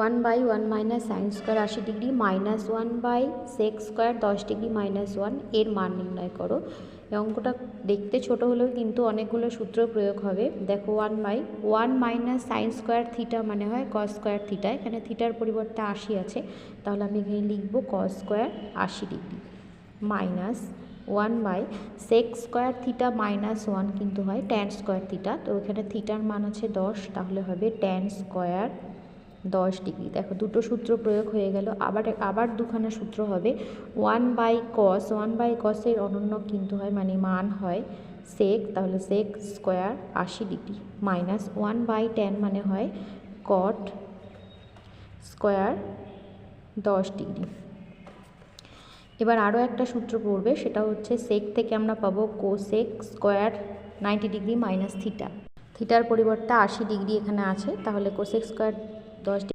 1/1 minus sine square 80 degree minus 1/সেক square 10 degree minus 1 এর মান নির্ণয় করো। এই অঙ্কটা দেখতে ছোট হলেও কিন্তু অনেকগুলো সূত্র প্রয়োগ হবে। দেখো 1/1 মাইনাস সাইন স্কোয়ার থিটা মানে হয় কস স্কোয়ার থিটা। এখানে থিটার পরিবর্তে 80 আছে, তাহলে আমি এখানে লিখব কস স্কোয়ার 80 ডিগ্রি মাইনাস 1/সেক স্কোয়ার থিটা মাইনাস 1 কিন্তু হয় ট্যান স্কোয়ার থিটা। তো এখানে থিটার মান আছে 10, তাহলে হবে ট্যান স্কোয়ার 10 ডিগ্রি। দেখো দুটো সূত্র প্রয়োগ হয়ে গেল। আবার দুখানা সূত্র হবে। 1/কসের অনন্য কিন্তু হয় মানে মান হয় সেক, তাহলে সেক স্কোয়ার 80 ডিগ্রি মাইনাস 1/ট্যান মানে হয় কট স্কোয়ার 10 ডিগ্রি। এবার আরও একটা সূত্র পড়বে, সেটা হচ্ছে সেক থেকে আমরা পাবো cosec square 90 degree minus theta. থিটার পরিবর্তে 80 ডিগ্রি এখানে আছে, তাহলে কোসেক স্কোয়ার 10 ডিগ্রি